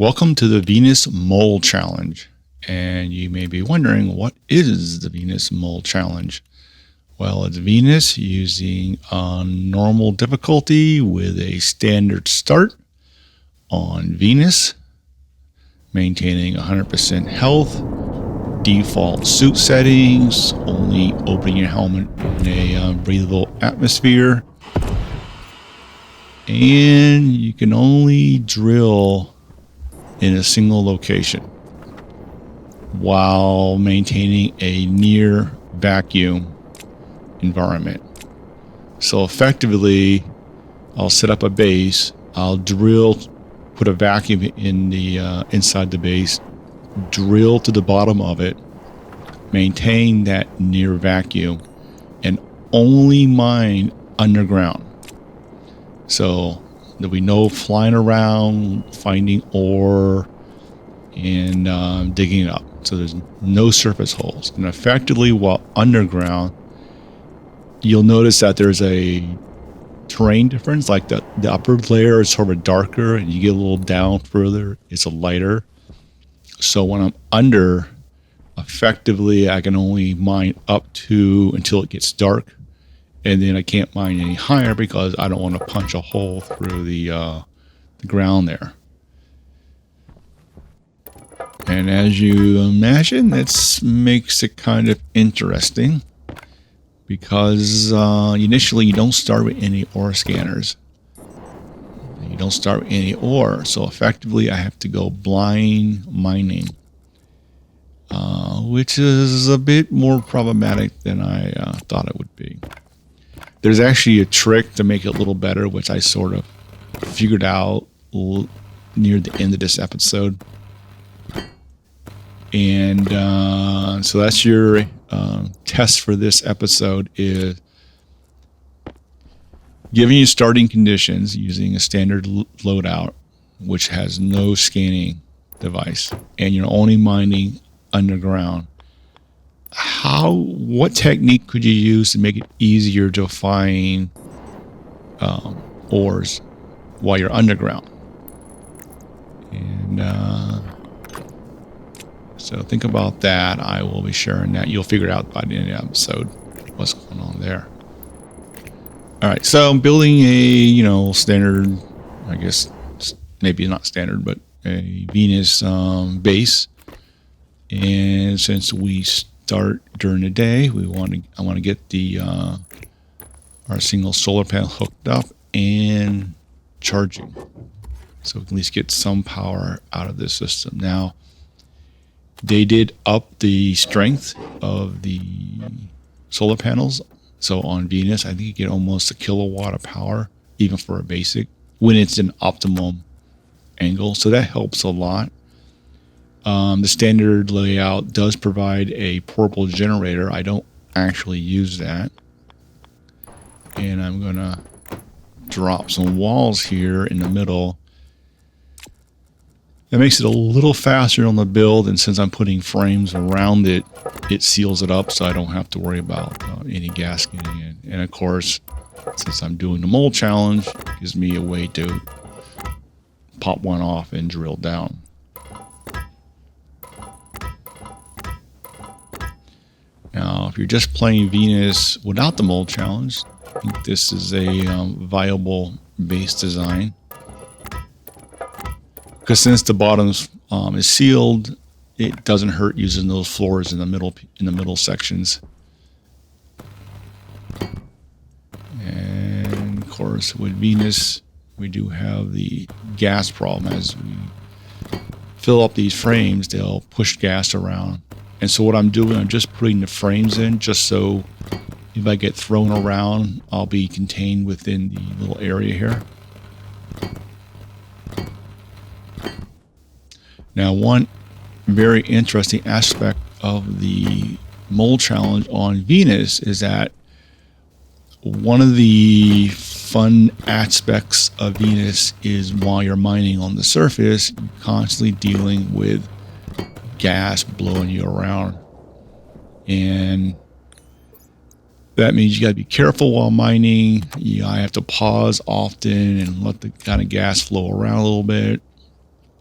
Welcome to the Venus Mole Challenge. And you may be wondering, what is the Venus Mole Challenge? Well, it's Venus using a normal difficulty with a standard start on Venus, maintaining 100% health, default suit settings, only opening your helmet in a breathable atmosphere, and you can only drill in a single location while maintaining a near vacuum environment. So effectively, I'll set up a base, I'll drill, put a vacuum in the inside the base, drill to the bottom of it, maintain that near vacuum, and only mine underground. So there'll be no flying around, finding ore, and digging it up. So there's no surface holes. And effectively, while underground, you'll notice that there's a terrain difference. Like the upper layer is sort of darker, and you get a little down further, it's a lighter. So when I'm under, effectively, I can only mine up to until it gets dark. And then I can't mine any higher because I don't want to punch a hole through the ground there. And as you imagine, that makes it kind of interesting because initially you don't start with any ore scanners. You don't start with any ore. So effectively I have to go blind mining, which is a bit more problematic than I thought it would be. There's actually a trick to make it a little better, which I sort of figured out near the end of this episode. And so that's your test for this episode, is giving you starting conditions using a standard loadout, which has no scanning device, and you're only mining underground. What technique could you use to make it easier to find ores while you're underground? And so think about that. I will be sharing that. You'll figure it out by the end of the episode what's going on there. All right, so I'm building a standard, I guess maybe not standard, but a Venus base. And since we start during the day, I want to get our single solar panel hooked up and charging, so we can at least get some power out of this system. Now, they did up the strength of the solar panels. So on Venus, I think you get almost a kilowatt of power, even for a basic, when it's an optimum angle. So that helps a lot. The standard layout does provide a portable generator. I don't actually use that. And I'm going to drop some walls here in the middle. That makes it a little faster on the build, and since I'm putting frames around it, it seals it up so I don't have to worry about any gas getting in. And of course, since I'm doing the mole challenge, it gives me a way to pop one off and drill down. Now, if you're just playing Venus without the mole challenge, I think this is a viable base design. Because since the bottom is sealed, it doesn't hurt using those floors in the middle sections. And of course, with Venus, we do have the gas problem. As we fill up these frames, they'll push gas around. And so what I'm doing, I'm just putting the frames in just so if I get thrown around, I'll be contained within the little area here. Now, one very interesting aspect of the mole challenge on Venus is that one of the fun aspects of Venus is while you're mining on the surface, you're constantly dealing with gas blowing you around. And that means you got to be careful while mining. I have to pause often and let the kind of gas flow around a little bit.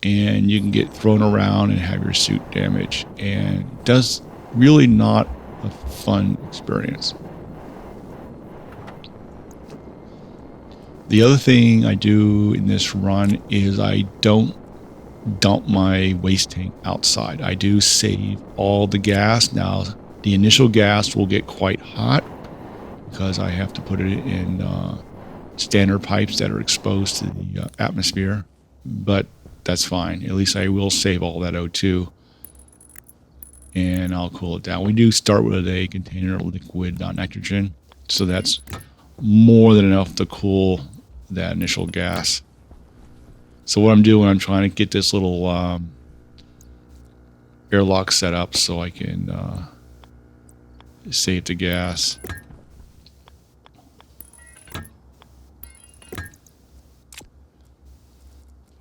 and you can get thrown around and have your suit damaged, and it does really not a fun experience. The other thing I do in this run is I don't dump my waste tank outside. I do save all the gas. Now, the initial gas will get quite hot because I have to put it in standard pipes that are exposed to the atmosphere, but that's fine. At least I will save all that O2 and I'll cool it down. We do start with a container of liquid nitrogen, so that's more than enough to cool that initial gas. So what I'm doing, I'm trying to get this little airlock set up so I can save the gas.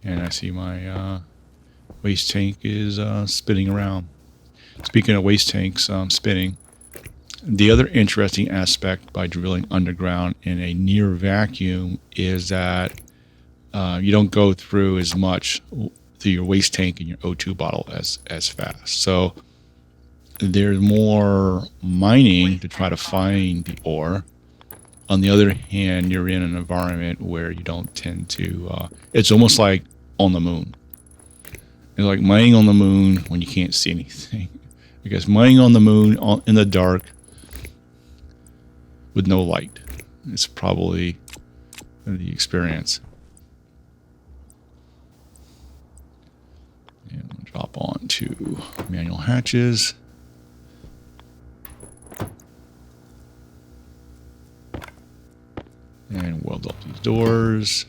And I see my waste tank is spinning around. Speaking of waste tanks spinning, the other interesting aspect by drilling underground in a near vacuum is that you don't go through as much through your waste tank and your O2 bottle as fast. So there's more mining to try to find the ore. On the other hand, you're in an environment where you don't tend to, it's almost like on the moon. It's like mining on the moon when you can't see anything. Because mining on the moon in the dark with no light is probably the experience. And I'm going to drop on to manual hatches. And weld up these doors.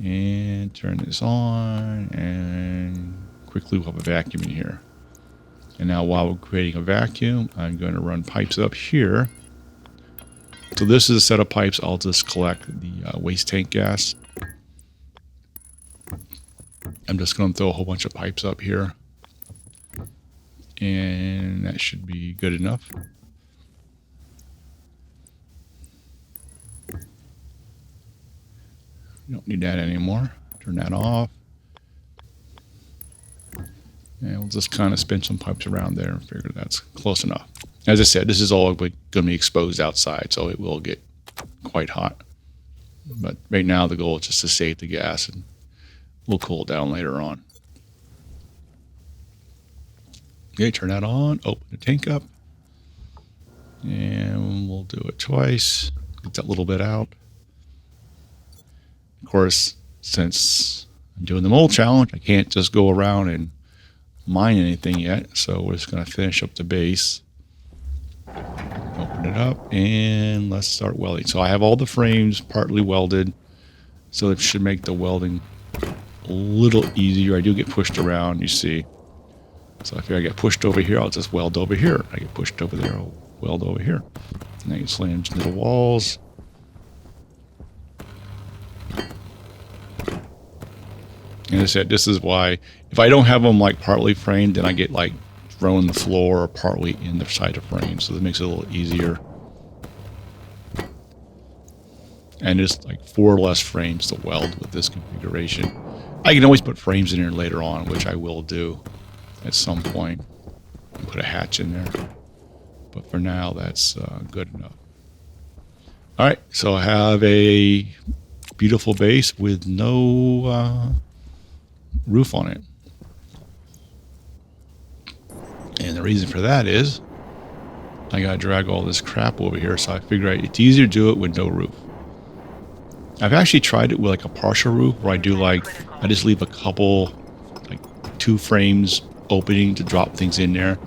And turn this on and quickly we'll have a vacuum in here. And now while we're creating a vacuum, I'm going to run pipes up here. So this is a set of pipes. I'll just collect the waste tank gas. I'm just going to throw a whole bunch of pipes up here. And that should be good enough. You don't need that anymore. Turn that off. And we'll just kind of spin some pipes around there and figure that's close enough. As I said, this is all going to be exposed outside, so it will get quite hot. But right now the goal is just to save the gas, and we'll cool it down later on. Okay, turn that on, open the tank up. And we'll do it twice. Get that little bit out. Of course, since I'm doing the mold challenge, I can't just go around and mine anything yet. So we're just going to finish up the base. Open it up and let's start welding. So I have all the frames partly welded. So it should make the welding a little easier. I do get pushed around, you see. So if I get pushed over here, I'll just weld over here. I get pushed over there, I'll weld over here. And I get slammed into the walls. And I said, this is why, if I don't have them like partly framed, then I get like thrown on the floor or partly in the side of frame. So that makes it a little easier. And it's like 4 less frames to weld with this configuration. I can always put frames in here later on, which I will do at some point. Put a hatch in there. But for now, that's good enough. All right, so I have a beautiful base with no roof on it. And the reason for that is I gotta drag all this crap over here, so I figure it's easier to do it with no roof. I've actually tried it with like a partial roof where I do like, I just leave a couple, like 2 frames opening to drop things in there,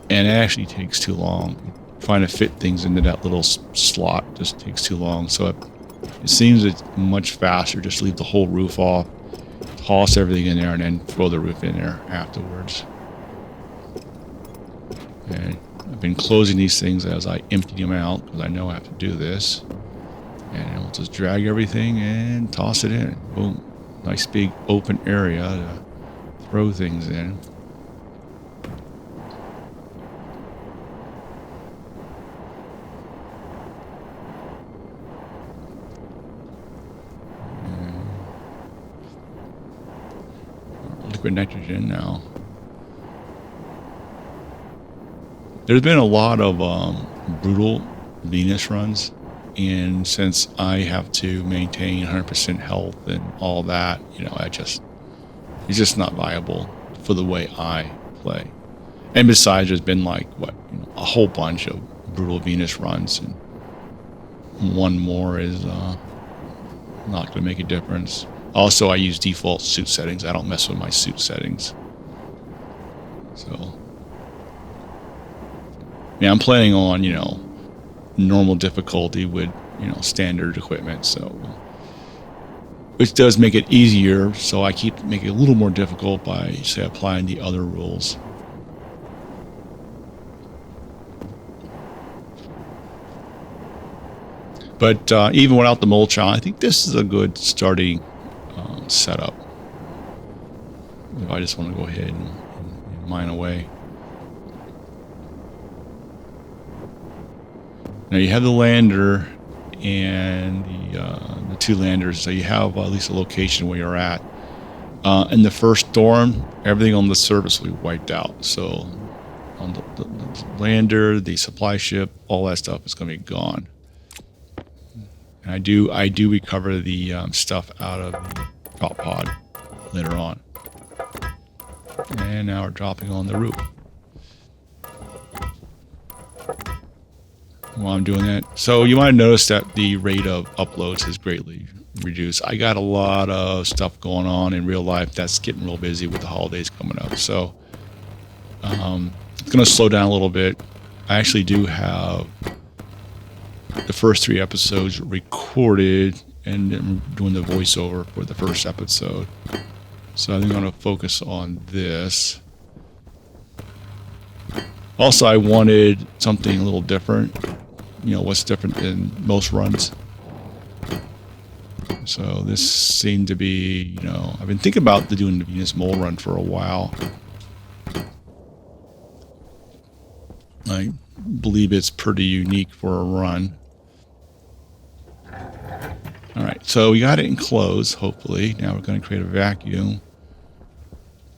and it actually takes too long. Trying to fit things into that little slot just takes too long. So it seems it's much faster just leave the whole roof off, toss everything in there, and then throw the roof in there afterwards. And I've been closing these things as I empty them out because I know I have to do this. And we'll just drag everything and toss it in. Boom. Nice big open area to throw things in. liquid nitrogen now. There's been a lot of brutal Venus runs, and since I have to maintain 100% health and all that, it's just not viable for the way I play. And besides, there's been like a whole bunch of brutal Venus runs, and one more is not going to make a difference. Also, I use default suit settings. I don't mess with my suit settings. So, yeah, I'm playing on, normal difficulty with, standard equipment. So, which does make it easier. So I keep making it a little more difficult by, say, applying the other rules. But even without the mulch on, I think this is a good starting setup. If I just want to go ahead and mine away. Now you have the lander and the two landers, so you have at least a location where you're at. In the first storm, everything on the surface will be wiped out. So on the lander, the supply ship, all that stuff is going to be gone. And I do recover the stuff out of the drop pod later on. And now we're dropping on the roof. While I'm doing that, so you might notice that the rate of uploads has greatly reduced. I got a lot of stuff going on in real life that's getting real busy with the holidays coming up. So it's going to slow down a little bit. I actually do have the first 3 episodes recorded and I'm doing the voiceover for the first episode. So I think I'm going to focus on this. Also, I wanted something a little different. What's different than most runs. So this seemed to be, I've been thinking about doing the Venus Mole run for a while. I believe it's pretty unique for a run. All right, so we got it enclosed, hopefully. Now we're going to create a vacuum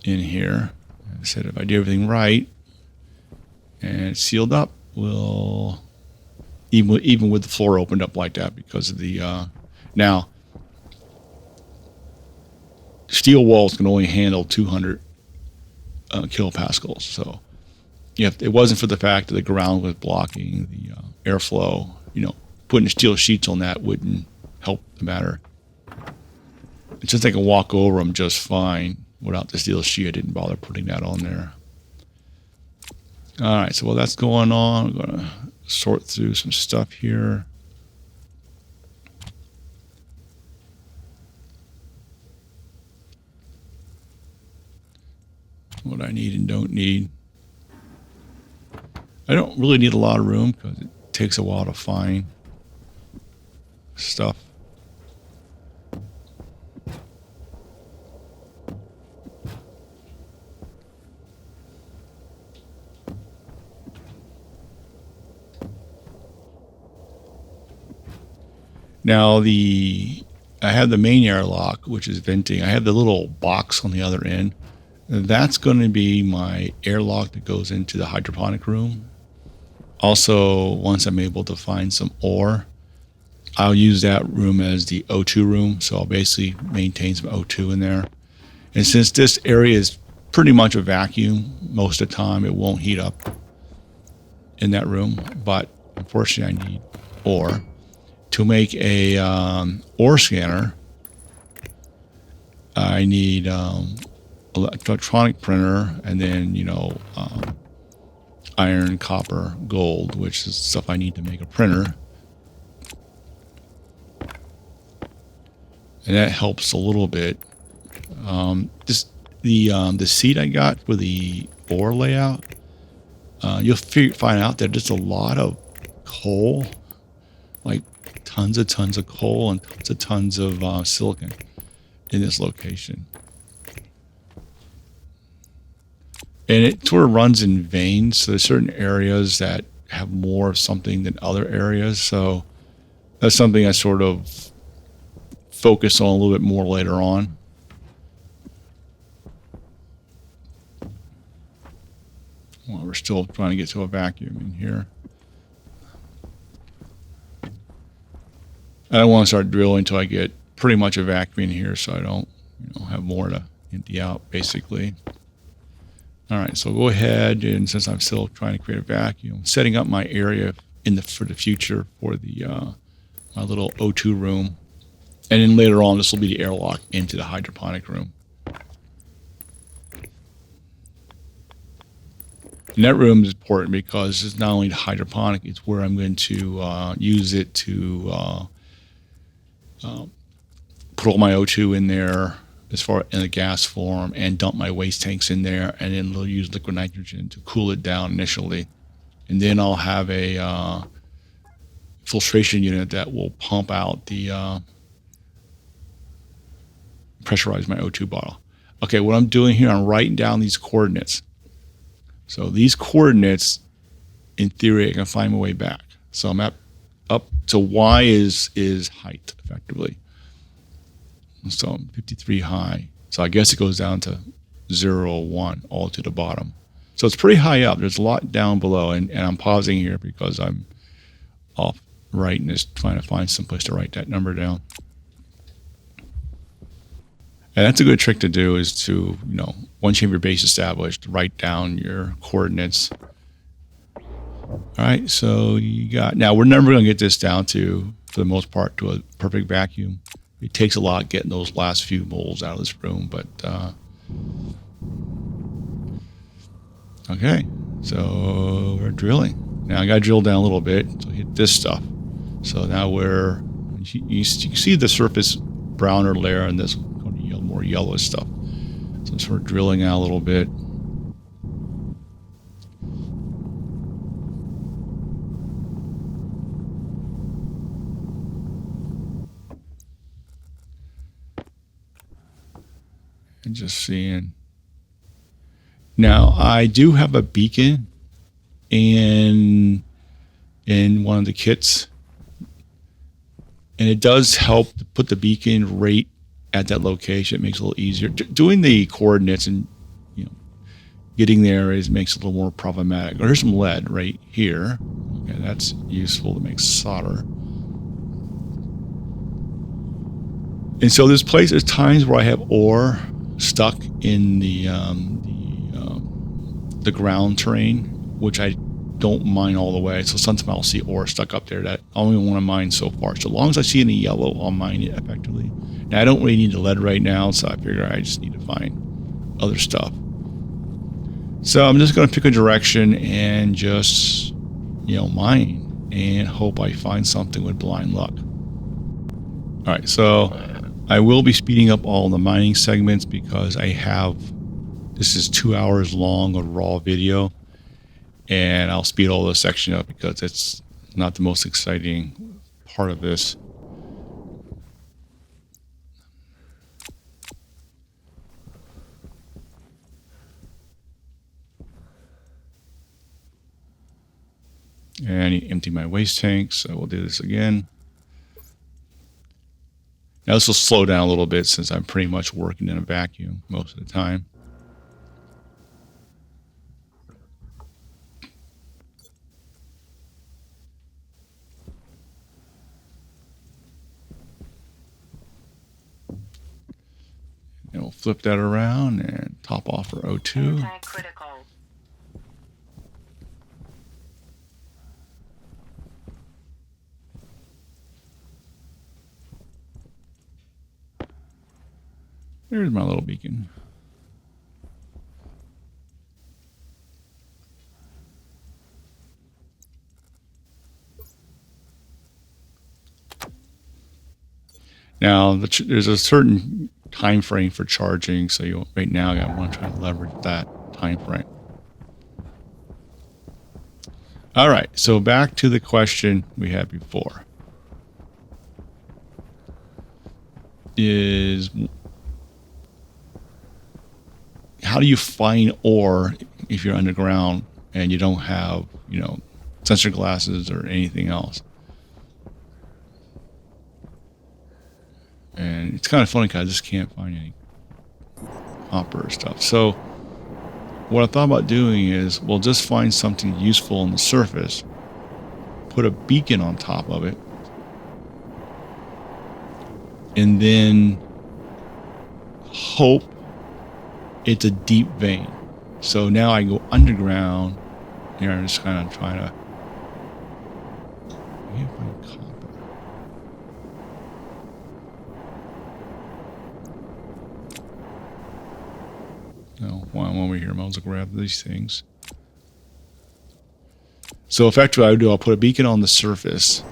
in here. I said if I do everything right and it's sealed up, we'll... Even with the floor opened up like that because of the now steel walls can only handle 200 kilopascals. So if it wasn't for the fact that the ground was blocking the airflow, putting steel sheets on that wouldn't help the matter. It's just I can walk over them just fine without the steel sheet. I didn't bother putting that on there. All right, so while that's going on, we're gonna sort through some stuff here. What I need and don't need. I don't really need a lot of room because it takes a while to find stuff. Now I have the main airlock, which is venting. I have the little box on the other end. That's going to be my airlock that goes into the hydroponic room. Also, once I'm able to find some ore, I'll use that room as the O2 room. So I'll basically maintain some O2 in there. And since this area is pretty much a vacuum, most of the time it won't heat up in that room. But unfortunately, I need ore. To make a ore scanner, I need electronic printer and then, iron, copper, gold, which is stuff I need to make a printer. And that helps a little bit. The seat I got for the ore layout, you'll find out that there's a lot of coal, like tons of coal and tons of silicon in this location. And it sort of runs in veins. So there's certain areas that have more of something than other areas. So that's something I sort of focus on a little bit more later on. Well, we're still trying to get to a vacuum in here. I don't want to start drilling until I get pretty much a vacuum in here, so I don't, have more to empty out, basically. All right, so go ahead, and since I'm still trying to create a vacuum, setting up my area for the future for the my little O2 room, and then later on this will be the airlock into the hydroponic room. And that room is important because it's not only the hydroponic, it's where I'm going to use it to put all my O2 in there as far in a gas form and dump my waste tanks in there, and then they'll use liquid nitrogen to cool it down initially. And then I'll have a filtration unit that will pump out the pressurize my O2 bottle. Okay, what I'm doing here, I'm writing down these coordinates. So these coordinates, in theory, I can find my way back. So I'm up to Y is height, effectively. So 53 high. So I guess it goes down to 0, 1, all to the bottom. So it's pretty high up. There's a lot down below, and I'm pausing here because I'm off writing this, trying to find some place to write that number down. And that's a good trick to do, is to, once you have your base established, write down your coordinates. All right, so now we're never going to get this down to, for the most part, to a perfect vacuum. It takes a lot getting those last few moles out of this room, but okay, so we're drilling. Now I got to drill down a little bit to hit this stuff. So now you see the surface browner layer and this more yellow stuff. So sort of drilling out a little bit. And just seeing. Now I do have a beacon in one of the kits, and it does help to put the beacon right at that location. It makes it a little easier. Doing the coordinates and getting there makes it a little more problematic. Oh, here's some lead right here. Okay, that's useful to make solder. And so there's times where I have ore stuck in the ground terrain, which I don't mine all the way. So sometimes I'll see ore stuck up there that I only want to mine so far. So as long as I see any yellow, I'll mine it effectively. Now I don't really need the lead right now, so I figure I just need to find other stuff. So I'm just going to pick a direction and just, mine and hope I find something with blind luck. All right, so I will be speeding up all the mining segments because this is 2 hours long of raw video, and I'll speed all this section up because it's not the most exciting part of this. And I need to empty my waste tank, so we'll do this again. Now this will slow down a little bit since I'm pretty much working in a vacuum most of the time. And we'll flip that around and top off our O2. There's my little beacon. Now, there's a certain time frame for charging, so right now I want to try to leverage that time frame. All right, so back to the question we had before. How do you find ore if you're underground and you don't have, sensor glasses or anything else? And it's kind of funny because I just can't find any copper stuff. So what I thought about doing is, we'll just find something useful on the surface, put a beacon on top of it, and then hope it's a deep vein. So now I go underground. Here I'm just kind of trying to find copper. No, while I'm over here, I'll grab these things. So effectively, I'll put a beacon on the surface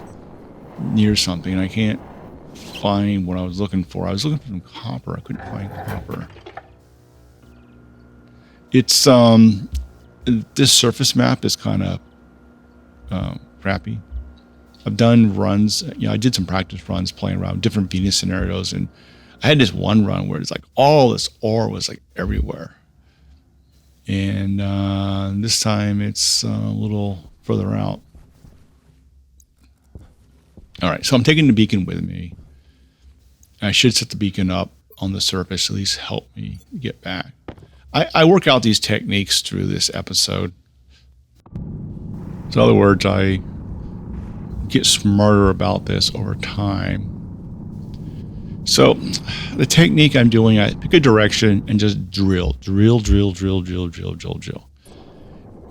near something, and I can't find what I was looking for. I was looking for some copper. I couldn't find copper. It's this surface map is kind of crappy. I've done runs. I did some practice runs playing around different Venus scenarios, and I had this one run where it's like all this ore was like everywhere. And this time it's a little further out. All right, so I'm taking the beacon with me. I should set the beacon up on the surface, at least help me get back. I work out these techniques through this episode. So in other words, I get smarter about this over time. So the technique I'm doing, I pick a direction and just drill. Because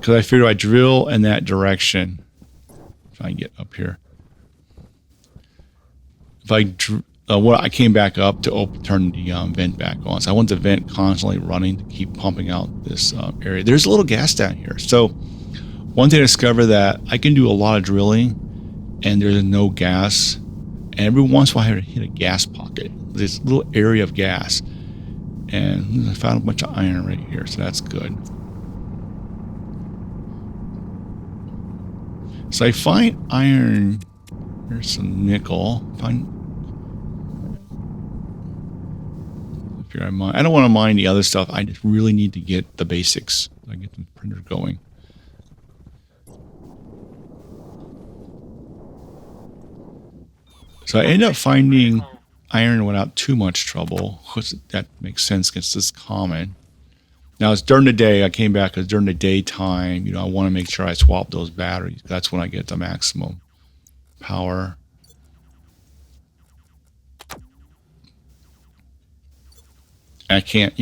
I figure I drill in that direction. If I can get up here. If I came back up to turn the vent back on. So I want the vent constantly running to keep pumping out this area. There's a little gas down here. So one thing I discovered that I can do a lot of drilling and there's no gas. And every once in a while I hit a gas pocket. This little area of gas. And I found a bunch of iron right here. So that's good. So I find iron. There's some nickel. I don't want to mine the other stuff. I just really need to get the basics. I get the printer going. So I ended up finding iron without too much trouble. That makes sense because it's common. Now it's during the day. I came back because during the daytime, I want to make sure I swap those batteries. That's when I get the maximum power. I can't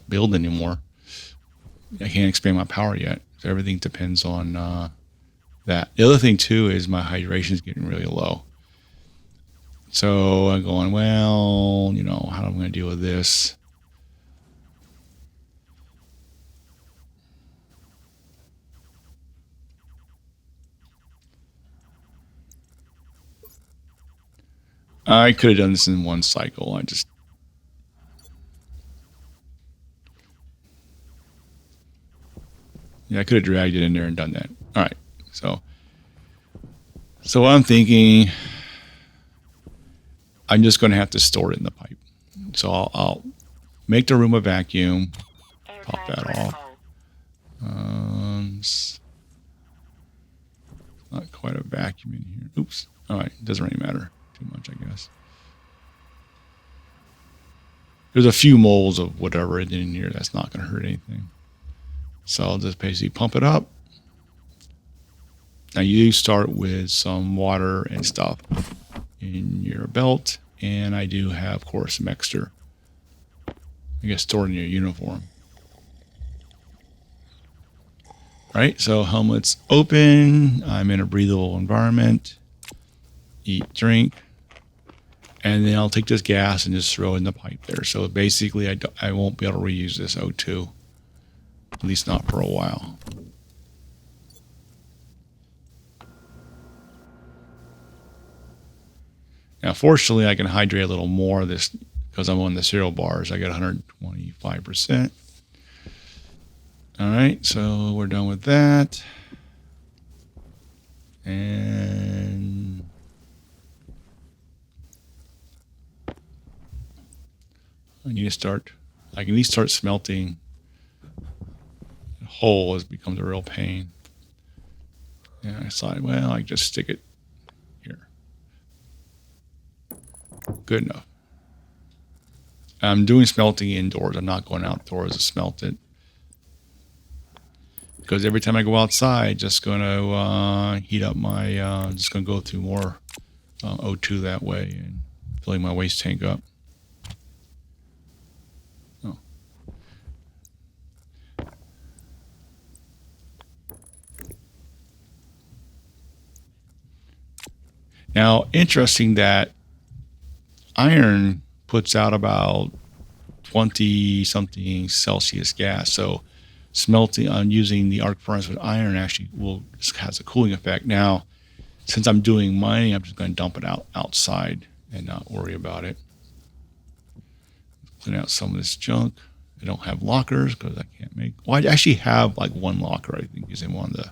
build anymore. I can't expand my power yet. So everything depends on that. The other thing too is my hydration is getting really low. So I'm going, well, how am I going to deal with this? I could have done this in one cycle. I could have dragged it in there and done that. All right. So what I'm thinking, I'm just going to have to store it in the pipe. So I'll make the room a vacuum. Pop that off. It's not quite a vacuum in here. Oops. All right. Doesn't really matter too much, I guess. There's a few moles of whatever in here. That's not going to hurt anything. So I'll just basically pump it up. Now you start with some water and stuff in your belt. And I do have, of course, some extra, stored in your uniform. All right, so helmet's open. I'm in a breathable environment. Eat, drink. And then I'll take this gas and just throw it in the pipe there. So basically, I won't be able to reuse this O2. At least not for a while. Now, fortunately, I can hydrate a little more of this because I'm on the cereal bars. I got 125%. All right, so we're done with that. And I can at least start smelting. The hole becomes a real pain. And I thought, well, I just stick it here. Good enough. I'm doing smelting indoors. I'm not going outdoors to smelt it. because every time I go outside, just going to heat up my, just going to go through more O2 that way and filling my waste tank up. Oh. Now, interesting that iron puts out about 20 something Celsius gas. So smelting on using the arc furnace with iron actually has a cooling effect. Now, since I'm doing mining, I'm just going to dump it outside and not worry about it. Clean out some of this junk. I don't have lockers because I can't make. Well, I actually have like one locker. I think is in one of the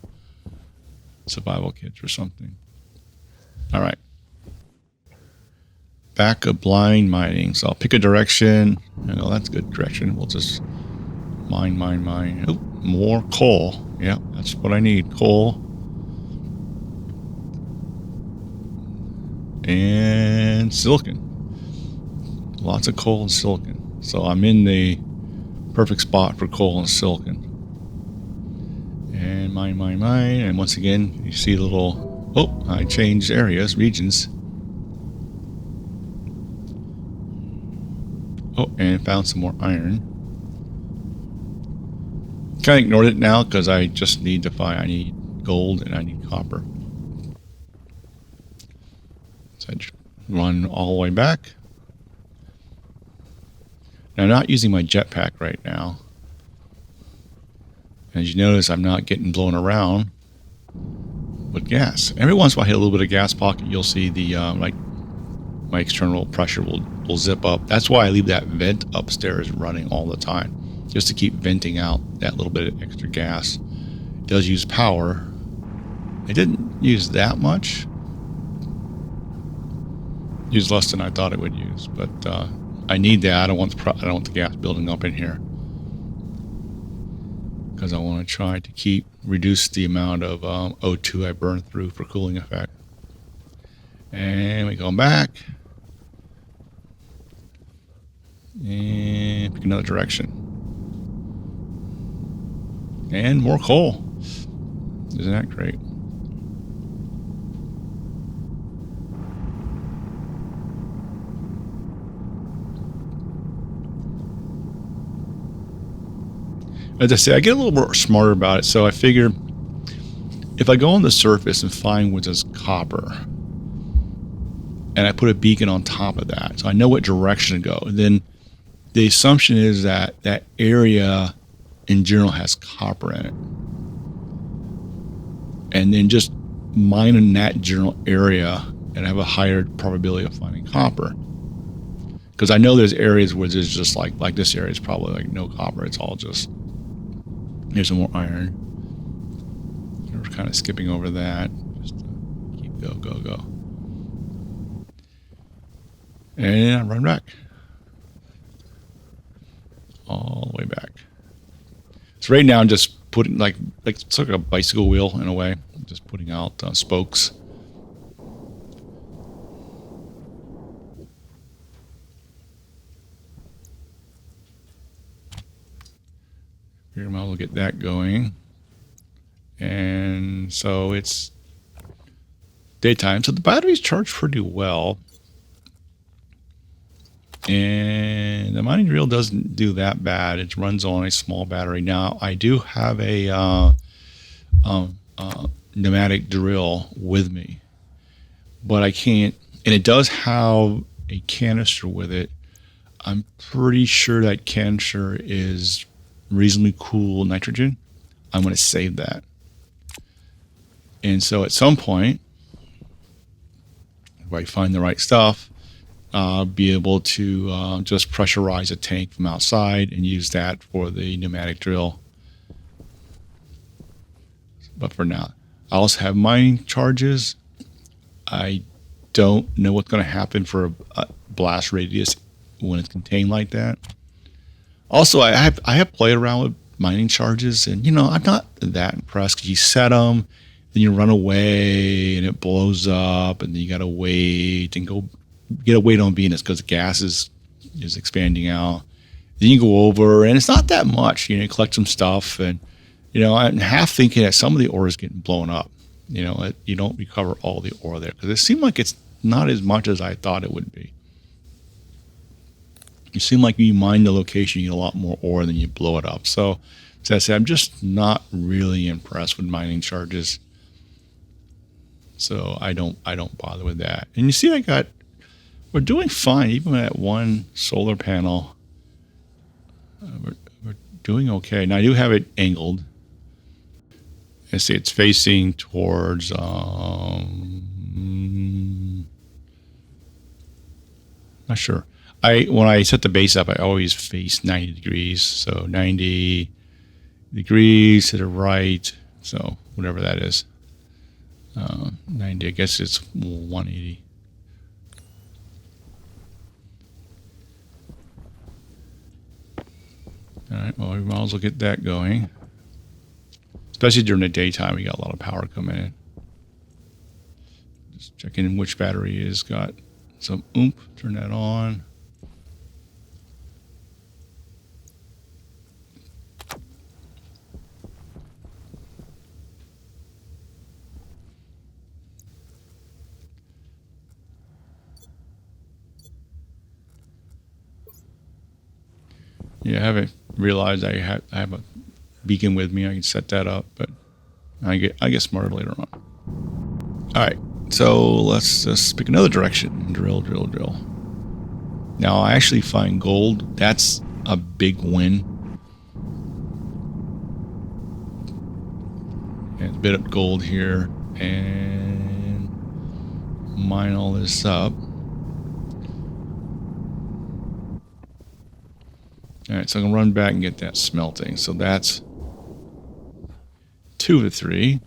survival kits or something. All right. Back of blind mining. So I'll pick a direction. That's a good direction. We'll just mine. Oh, more coal. Yeah, that's what I need. Coal. And silicon. Lots of coal and silicon. So I'm in the perfect spot for coal and silicon. And mine. And once again, you see a little... Oh, I changed areas, regions. Oh, and found some more iron. Kind of ignored it now because I just need to find... I need gold and I need copper. So I run all the way back. Now, I'm not using my jetpack right now. As you notice, I'm not getting blown around with gas. Every once in a while I hit a little bit of gas pocket, you'll see the like my external pressure will zip up. That's why I leave that vent upstairs running all the time, just to keep venting out that little bit of extra gas. It does use power. It didn't use that much. Used less than I thought it would use, but I need that. I don't want the gas building up in here because I want to try to reduce the amount of O2 I burn through for cooling effect. And we go back and pick another direction. And more coal. Isn't that great? As I say, I get a little more smarter about it. So I figure if I go on the surface and find what's just copper, and I put a beacon on top of that, so I know what direction to go. And then the assumption is that that area in general has copper in it. And then just mine in that general area and have a higher probability of finding copper. Because I know there's areas where there's just like this area is probably like no copper. It's all just... Here's some more iron. We're kind of skipping over that. Just keep go. And I run back. All the way back. So right now I'm just putting like it's like a bicycle wheel in a way. I'm just putting out spokes. Here, I might as well get that going. And so it's daytime. So the battery's charged pretty well. And the mining drill doesn't do that bad. It runs on a small battery. Now, I do have a pneumatic drill with me. But I can't... And it does have a canister with it. I'm pretty sure that canister is... reasonably cool nitrogen. I'm going to save that. And so at some point, if I find the right stuff, I'll be able to just pressurize a tank from outside and use that for the pneumatic drill. But for now, I also have mining charges. I don't know what's going to happen for a blast radius when it's contained like that. Also, I have played around with mining charges, and I'm not that impressed because you set them, then you run away, and it blows up, and then you gotta wait and go get a wait on Venus because the gas is expanding out. Then you go over, and it's not that much. You collect some stuff, and You know, I'm half thinking that some of the ore is getting blown up. You know, you don't recover all the ore there because it seemed like it's not as much as I thought it would be. You seem like you mine the location, you get a lot more ore than you blow it up. So, as I said, I'm just not really impressed with mining charges. So I don't bother with that. And you see, we're doing fine even with that one solar panel. We're doing okay. Now I do have it angled. I see it's facing towards not sure. When I set the base up, I always face 90 degrees. So 90 degrees to the right. So whatever that is. 90, I guess it's 180. All right, well, we might as well get that going. Especially during the daytime, we got a lot of power coming in. Just checking which battery has got some oomph. Turn that on. Yeah, I haven't realized I have a beacon with me. I can set that up, but I get smarter later on. All right, so let's just pick another direction. Drill, drill, drill. Now I actually find gold. That's a big win. And a bit of gold here, and mine all this up. All right, so I'm going to run back and get that smelting. So that's 2 of the 3.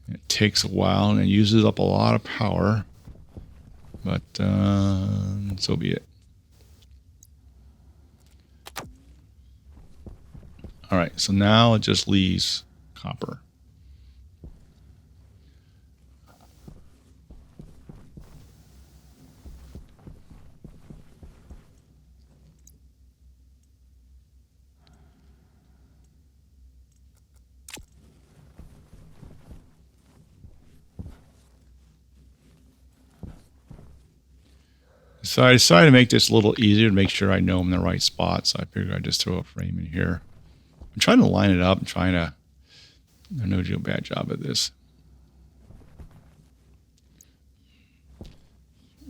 It takes a while and it uses up a lot of power, but so be it. All right, so now it just leaves copper. So I decided to make this a little easier to make sure I know I'm in the right spot. So I figured I'd just throw a frame in here. I'm trying to line it up. I know I do a bad job at this.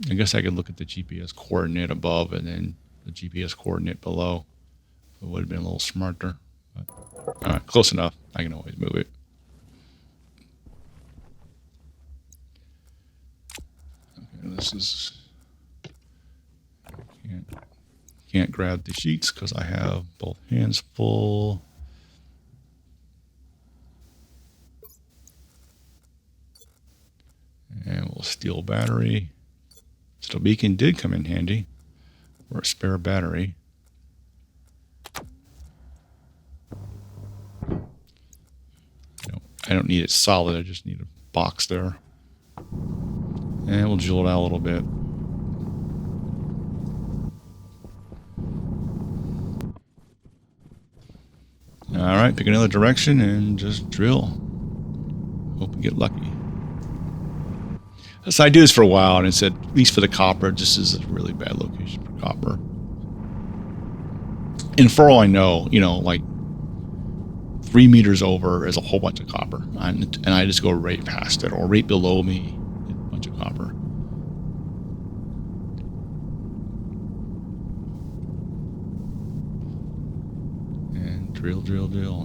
I guess I could look at the GPS coordinate above and then the GPS coordinate below. It would have been a little smarter. But, all right, close enough. I can always move it. Okay, this is... Can't grab the sheets because I have both hands full. And we'll steal battery. So beacon did come in handy for a spare battery. I don't need it solid. I just need a box there. And we'll drill it out a little bit. All right, pick another direction and just drill. Hope we get lucky. So I do this for a while, and it said, at least for the copper, this is a really bad location for copper. And for all I know, like 3 meters over is a whole bunch of copper. And I just go right past it, or right below me, a bunch of copper. Drill, drill, drill,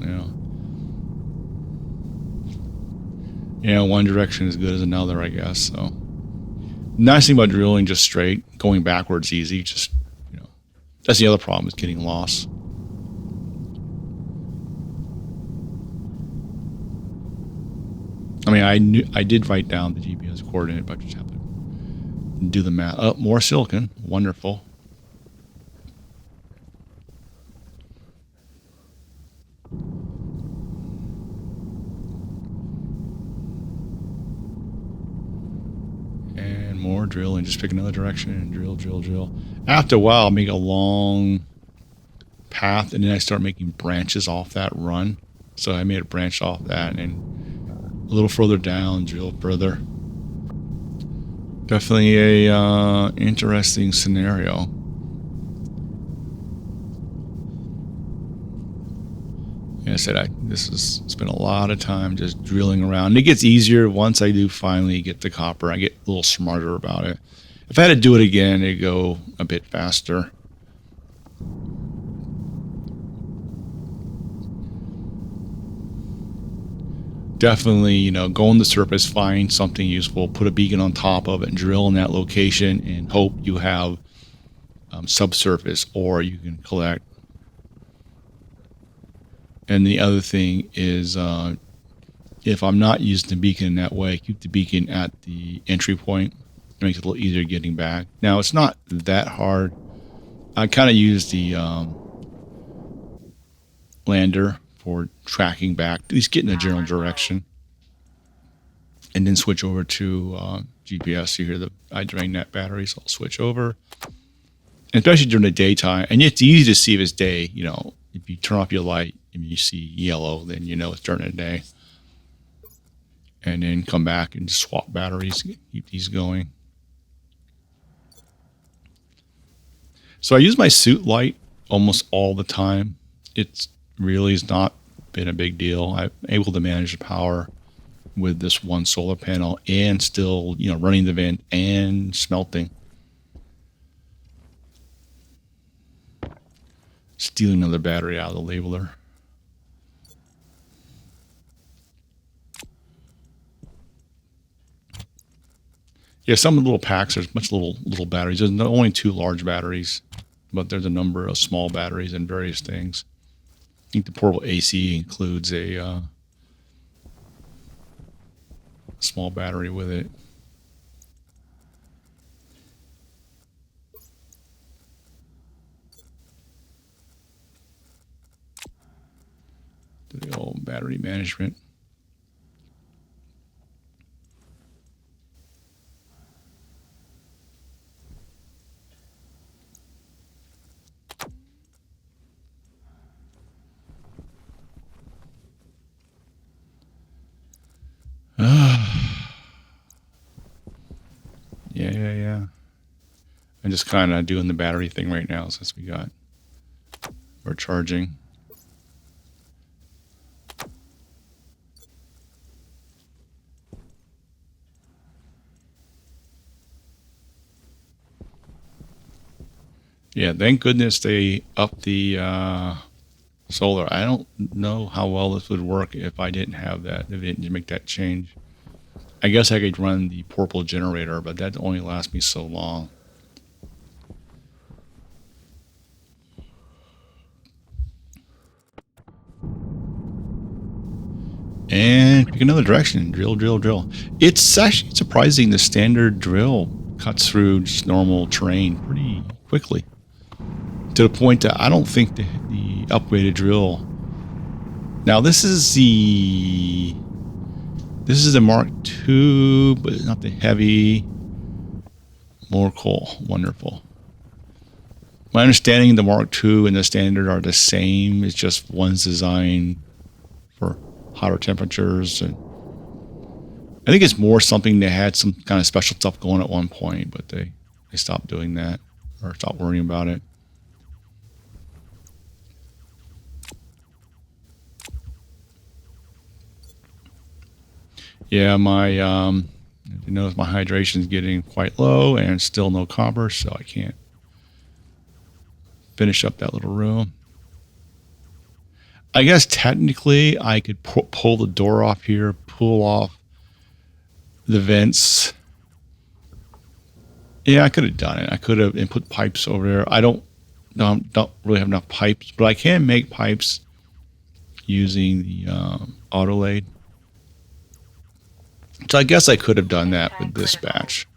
one direction is good as another, I guess. So nice thing about drilling just straight, going backwards easy, just that's the other problem, is getting lost. I mean, I did write down the GPS coordinate, but I just have to do the math. Oh, more silicon, wonderful. More drill and just pick another direction and drill, drill, drill. After a while, I'll make a long path, and then I start making branches off that run. So I made a branch off that, and a little further down, drill further. Definitely a interesting scenario. Like I said, this has spent a lot of time just drilling around. It gets easier once I do finally get the copper. I get a little smarter about it. If I had to do it again, it'd go a bit faster. Definitely, go on the surface, find something useful, put a beacon on top of it, and drill in that location, and hope you have subsurface, or you can collect. And the other thing is, if I'm not using the beacon in that way, keep the beacon at the entry point. It makes it a little easier getting back. Now, it's not that hard. I kind of use the lander for tracking back, at least get in a general direction, and then switch over to GPS. You hear I drain that battery, so I'll switch over. And especially during the daytime, and it's easy to see if it's day. If you turn off your light and you see yellow, then it's during the day. And then come back and just swap batteries, keep these going. So I use my suit light almost all the time. It's really has not been a big deal. I'm able to manage the power with this one solar panel and still, running the vent and smelting. Stealing another battery out of the labeler. Yeah, some of the little packs, there's much little batteries. There's only 2 large batteries, but there's a number of small batteries and various things. I think the portable AC includes a small battery with it. The old battery management. Yeah. I'm just kind of doing the battery thing right now since we're charging. Yeah, thank goodness they upped the solar. I don't know how well this would work if I didn't have that, if they didn't make that change. I guess I could run the portable generator, but that only lasts me so long. And pick another direction. Drill. It's actually surprising the standard drill cuts through just normal terrain pretty quickly. To the point that I don't think the upgraded drill... Now this is the Mark II, but not the heavy. More coal. Wonderful. My understanding the Mark II and the standard are the same. It's just one's designed for hotter temperatures, and I think it's more something they had some kind of special stuff going at one point, but they stopped doing that or stopped worrying about it. Yeah, my my hydration is getting quite low and still no copper, so I can't finish up that little room. I guess technically I could pull the door off here, pull off the vents. Yeah, I could have done it. I could have and put pipes over there. I don't really have enough pipes, but I can make pipes using the auto lathe. So I guess I could have done that with this batch.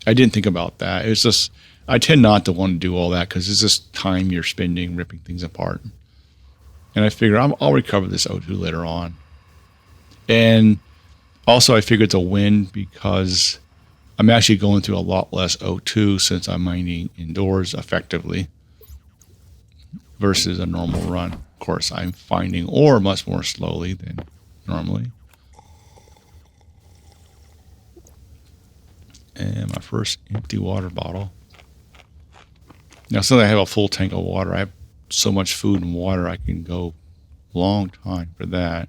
I didn't think about that. It's just I tend not to want to do all that because it's just time you're spending ripping things apart. And I figure I'll recover this O2 later on. And also I figure it's a win because I'm actually going through a lot less O2 since I'm mining indoors effectively. versus a normal run. Of course, I'm finding ore much more slowly than normally. And my first empty water bottle. Now, since I have a full tank of water, I have so much food and water, I can go a long time for that.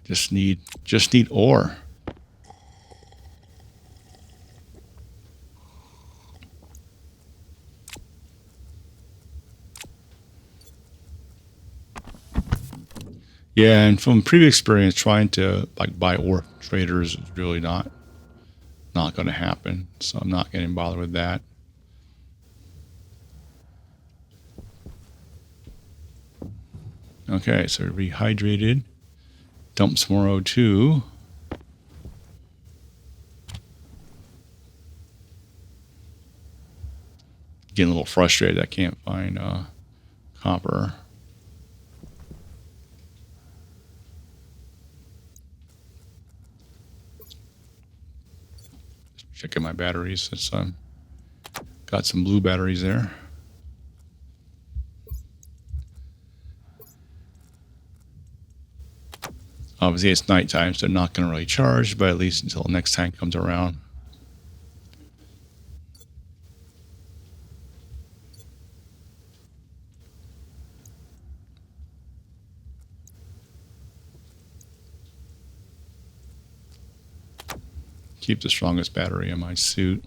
Just need ore. Yeah, and from previous experience, trying to like buy ore traders is really not going to happen. So I'm not getting bothered with that. Okay, so rehydrated. Dump some more O2. Getting a little frustrated. I can't find copper. Checking my batteries since I'm got some blue batteries there. Obviously, it's nighttime, so not going to really charge, but at least until next time comes around. Keep the strongest battery in my suit.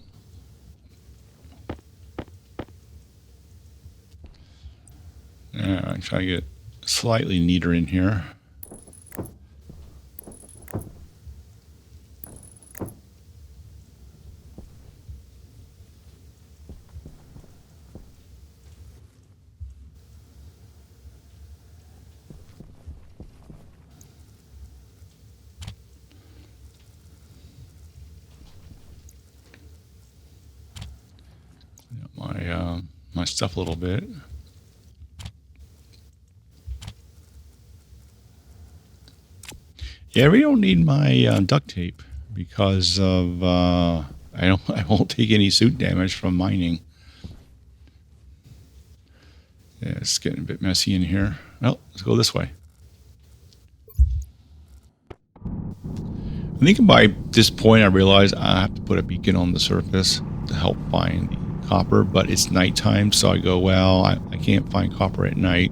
Yeah, I'm trying to get slightly neater in here. My stuff a little bit. Yeah, we don't need my duct tape because of I won't take any suit damage from mining. Yeah, it's getting a bit messy in here. Well, let's go this way. I think by this point I realize I have to put a beacon on the surface to help find the copper, but it's nighttime, so I go, well, I can't find copper at night.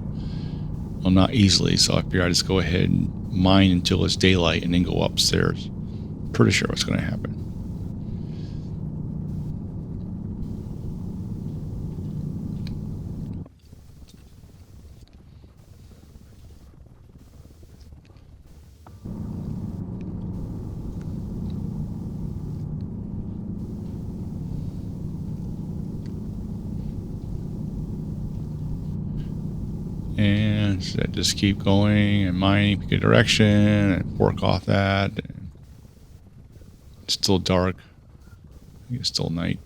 Well, not easily, so I figure I just go ahead and mine until it's daylight and then go upstairs. Pretty sure what's going to happen. And so just keep going and mining, pick a direction and work off that. It's still dark. I think it's still night.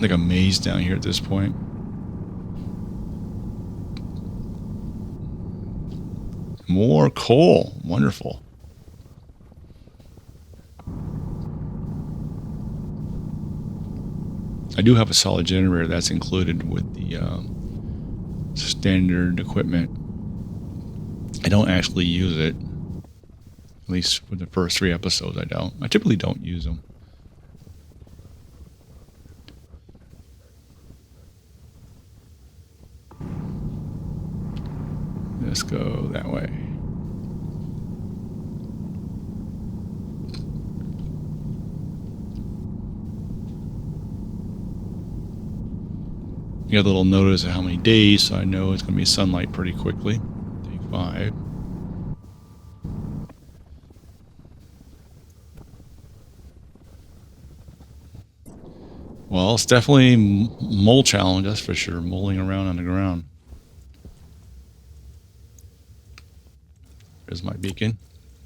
Like a maze down here at this point. More coal. Wonderful. I do have a solid generator that's included with the standard equipment. I don't actually use it. At least for the first 3 episodes, I don't. I typically don't use them. Let's go that way. You got a little notice of how many days, so I know it's going to be sunlight pretty quickly. Day 5. Well, it's definitely mole challenge, that's for sure. Moling around on the ground. There's my beacon.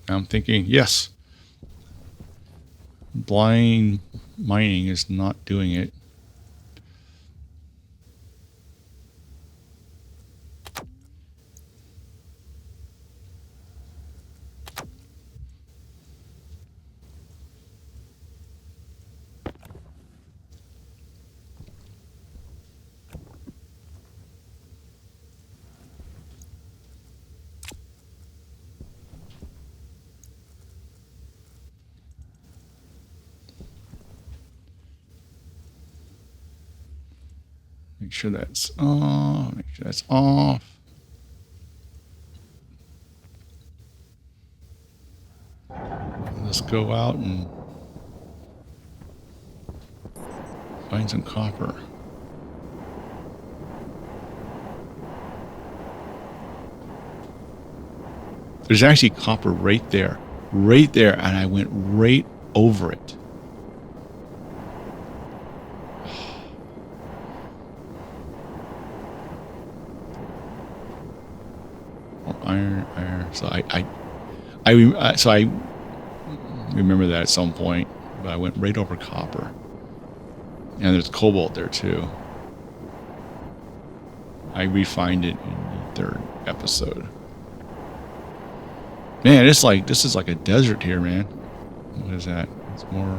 I'm thinking, yes. Blind mining is not doing it. Make sure that's on. Make sure that's off. Let's go out and find some copper. There's actually copper right there, and I went right over it. Or iron. So I remember that at some point, but I went right over copper. And there's cobalt there too. I refined it in the 3rd episode. Man, this is like a desert here, man. What is that? It's more.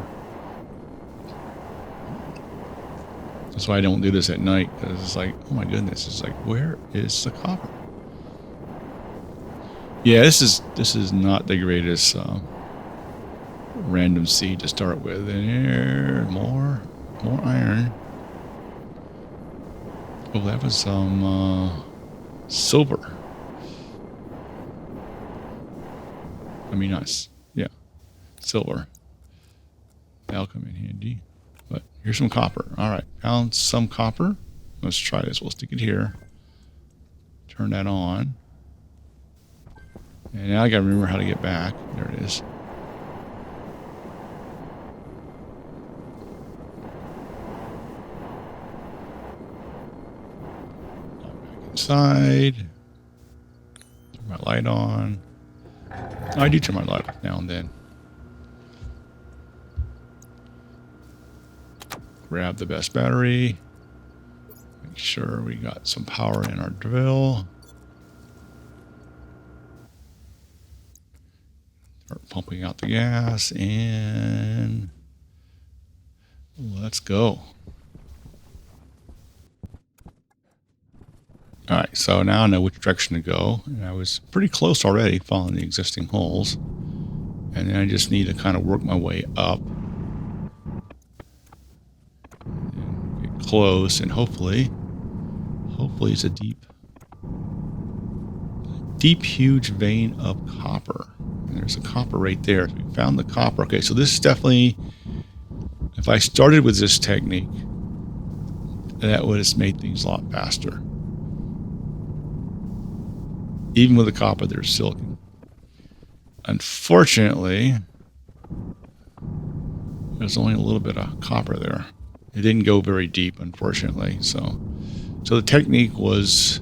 That's why I don't do this at night, because it's like, oh my goodness, it's like, where is the copper? Yeah, this is not the greatest random seed to start with. And here, more iron. Oh, that was some silver. I mean, nice. Yeah, silver. That'll come in handy. But here's some copper. All right, found some copper. Let's try this. We'll stick it here. Turn that on. And now I gotta remember how to get back. There it is. Back inside. Turn my light on. Oh, I do turn my light off now and then. Grab the best battery. Make sure we got some power in our drill. Start pumping out the gas and let's go. All right, so now I know which direction to go. And I was pretty close already following the existing holes. And then I just need to kind of work my way up. And get close, and hopefully it's a deep, huge vein of copper. And there's a copper right there. So we found the copper. Okay, so this is definitely, if I started with this technique, that would have made things a lot faster. Even with the copper, there's silicon. Unfortunately, there's only a little bit of copper there. It didn't go very deep, unfortunately. So the technique was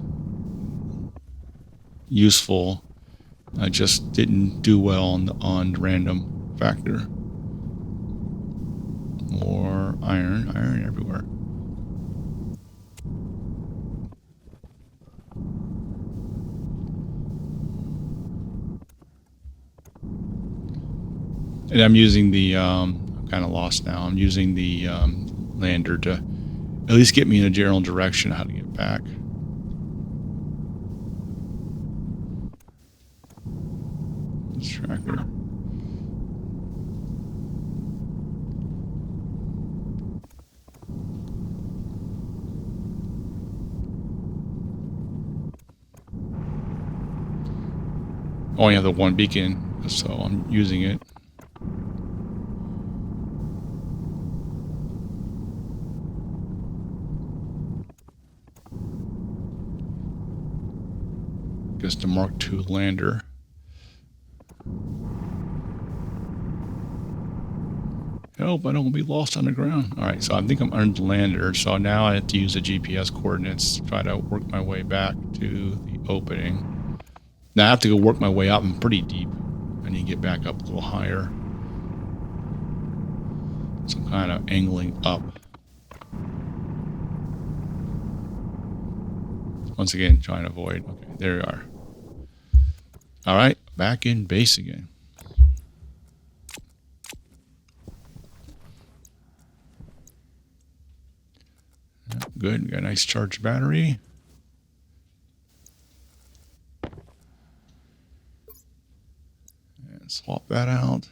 useful. I just didn't do well on random factor. More iron everywhere. And I'm using the, I'm kind of lost now. I'm using the lander to at least get me in a general direction how to get back. This tracker. I only have the one beacon, so I'm using it. Just a Mark II lander. Help, I don't want to be lost on the ground. All right, so I think I'm under the lander, so now I have to use the GPS coordinates to try to work my way back to the opening. Now I have to go work my way up. I'm pretty deep. I need to get back up a little higher. So I'm kind of angling up. Once again, trying to avoid. Okay, there we are. All right, back in base again. Good, we got a nice charged battery. And swap that out.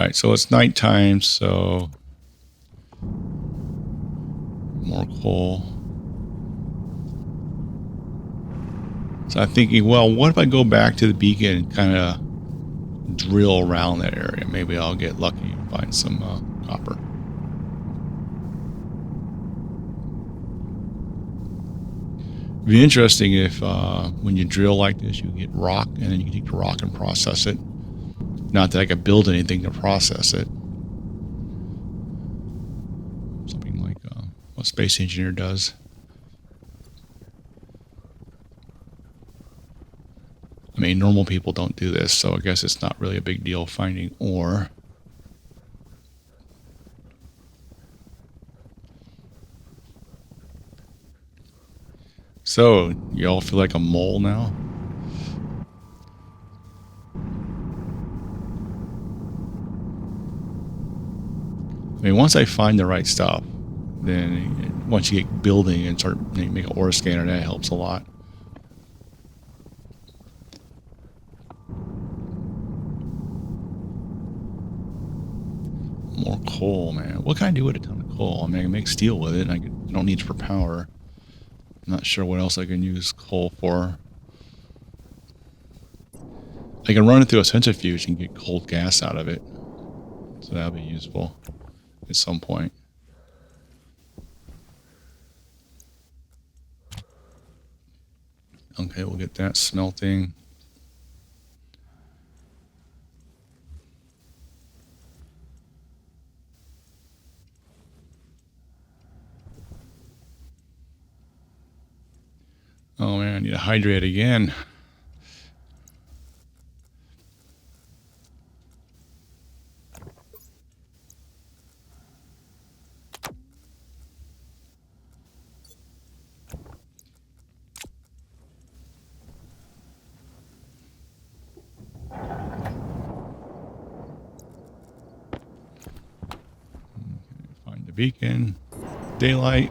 right, so it's nighttime, so more coal. So I'm thinking, well, what if I go back to the beacon and kind of drill around that area? Maybe I'll get lucky and find some copper. It'd be interesting if when you drill like this, you get rock, and then you can take the rock and process it. Not that I could build anything to process it. Something like what Space Engineer does. I mean, normal people don't do this, so I guess it's not really a big deal finding ore. So, you all feel like a mole now? I mean, once I find the right stuff, then once you get building and start make an ore scanner, that helps a lot. More coal, man. What can I do with a ton of coal? I mean, I can make steel with it. I don't need it for power. I'm not sure what else I can use coal for. I can run it through a centrifuge and get cold gas out of it. So that'll be useful at some point. Okay, we'll get that smelting. Oh man, I need to hydrate again. Find the beacon. Daylight.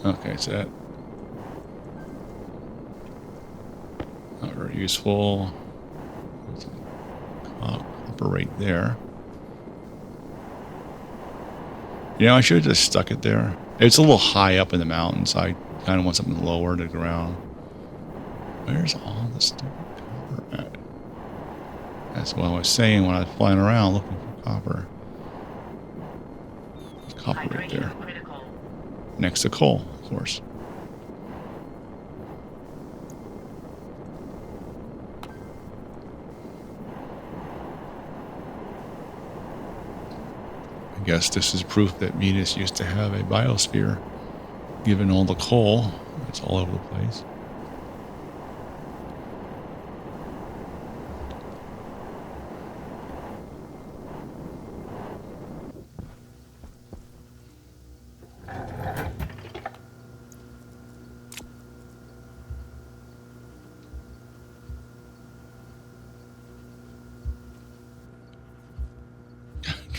Okay, so that not very useful. Copper right there. You know, I should have just stuck it there. It's a little high up in the mountains. I kind of want something lower to the ground. Where's all the stupid copper at? That's what I was saying when I was flying around looking for copper. There's copper right there. Next to coal, of course. I guess this is proof that Venus used to have a biosphere, given all the coal that's all over the place.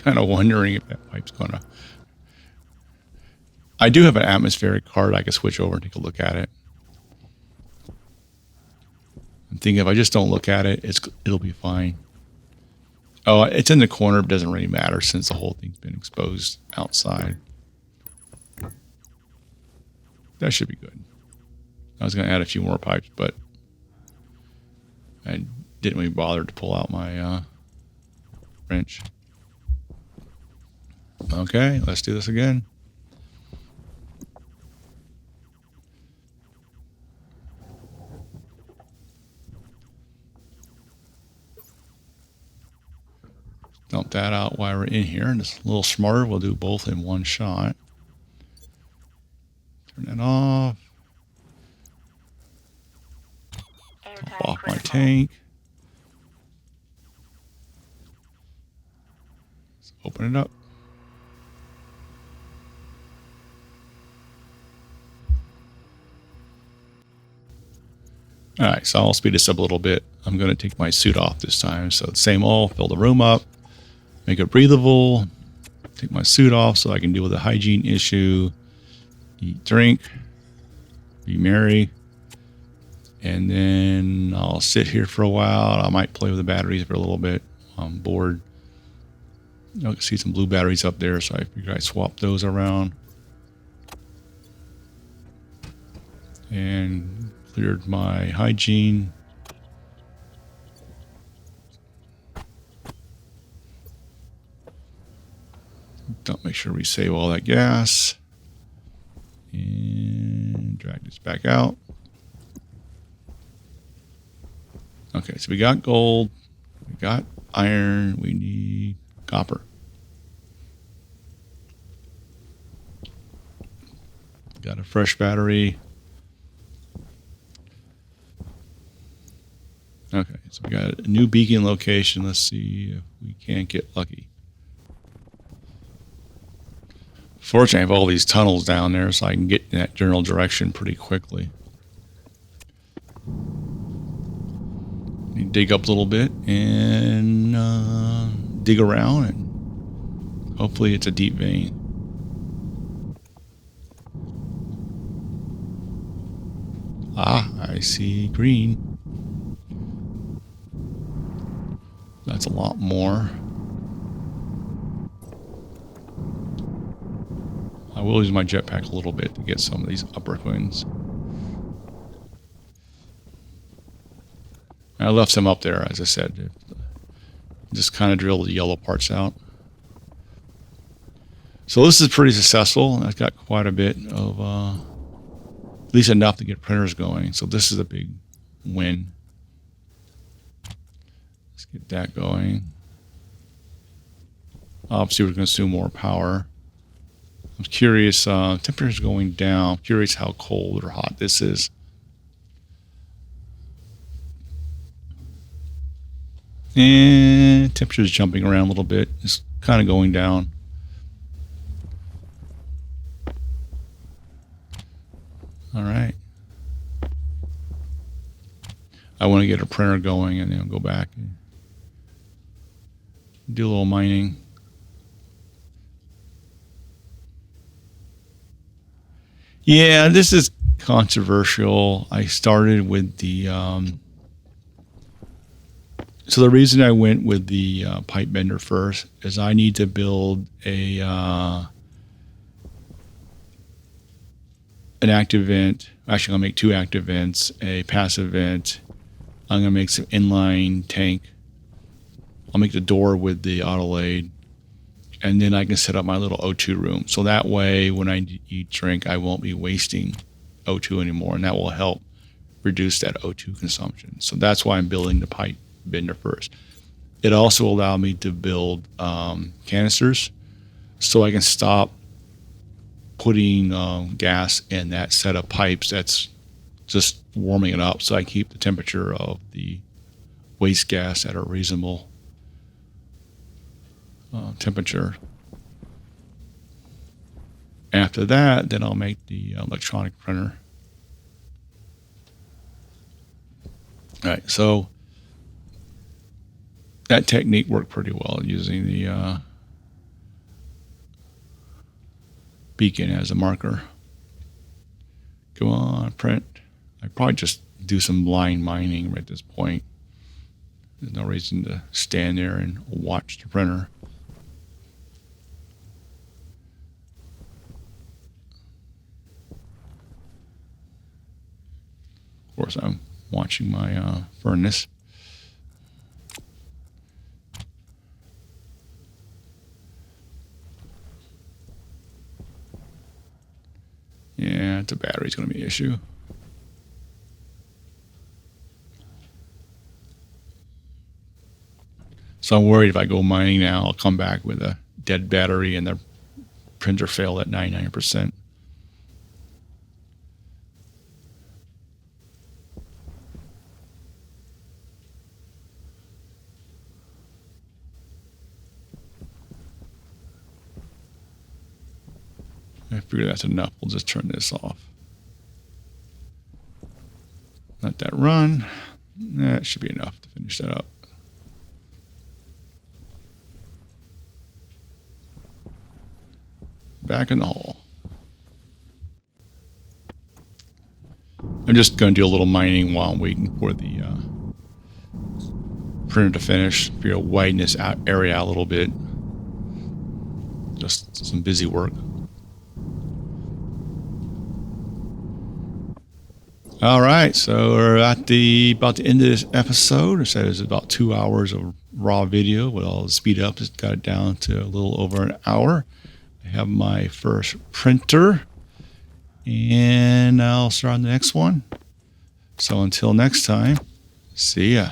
Kind of wondering if that pipe's gonna. I do have an atmospheric card. I can switch over and take a look at it. I'm thinking if I just don't look at it, it'll be fine. Oh, it's in the corner, but it doesn't really matter since the whole thing's been exposed outside. That should be good. I was going to add a few more pipes, but I didn't really bother to pull out my wrench. Okay, let's do this again. Dump that out while we're in here. And it's a little smarter. We'll do both in one shot. Turn that off. Top off my tank. Let's open it up. All right, so I'll speed this up a little bit. I'm going to take my suit off this time. So the same oil, fill the room up, make it breathable, take my suit off so I can deal with the hygiene issue, eat, drink, be merry. And then I'll sit here for a while. I might play with the batteries for a little bit. I'm bored. I can see some blue batteries up there, so I figured I'd swap those around. And cleared my hygiene. Don't make sure we save all that gas. And drag this back out. Okay, so we got gold, we got iron, we need copper. Got a fresh battery. Okay, so we got a new beacon location. Let's see if we can't get lucky. Fortunately, I have all these tunnels down there, so I can get in that general direction pretty quickly. You dig up a little bit and dig around, and hopefully it's a deep vein. Ah, I see green. That's a lot more. I will use my jetpack a little bit to get some of these upper coins. I left some up there, as I said. Just kind of drill the yellow parts out. So this is pretty successful. I've got quite a bit of, at least enough to get printers going. So this is a big win. Let's get that going. Obviously, we're going to consume more power. I'm curious, temperature's going down. I'm curious how cold or hot this is. And temperature's jumping around a little bit. It's kind of going down. All right. I want to get a printer going and then I'll go back and do a little mining. Yeah, this is controversial. I started with the so the reason I went with the pipe bender first is I need to build a an active vent. Actually, I'm gonna make two active vents, a passive vent. I'm gonna make some inline tank. I'll make the door with the autolade, and then I can set up my little O2 room. So that way, when I eat drink, I won't be wasting O2 anymore, and that will help reduce that O2 consumption. So that's why I'm building the pipe bender first. It also allowed me to build canisters, so I can stop putting gas in that set of pipes that's just warming it up, so I keep the temperature of the waste gas at a reasonable temperature. After that, then I'll make the electronic printer. All right, so that technique worked pretty well using the beacon as a marker. Go on, print. I probably just do some blind mining right at this point. There's no reason to stand there and watch the printer. Of course, I'm watching my furnace. Yeah, the battery's going to be an issue. So I'm worried if I go mining now, I'll come back with a dead battery and the printer failed at 99%. I figure that's enough. We'll just turn this off. Let that run. That should be enough to finish that up. Back in the hole. I'm just going to do a little mining while I'm waiting for the printer to finish. Widen this area out a little bit. Just some busy work. All right, so we're at about the end of this episode. I said it was about 2 hours of raw video. With all the speed up, just got it down to a little over an hour. I have my first printer, and I'll start on the next one. So until next time, see ya.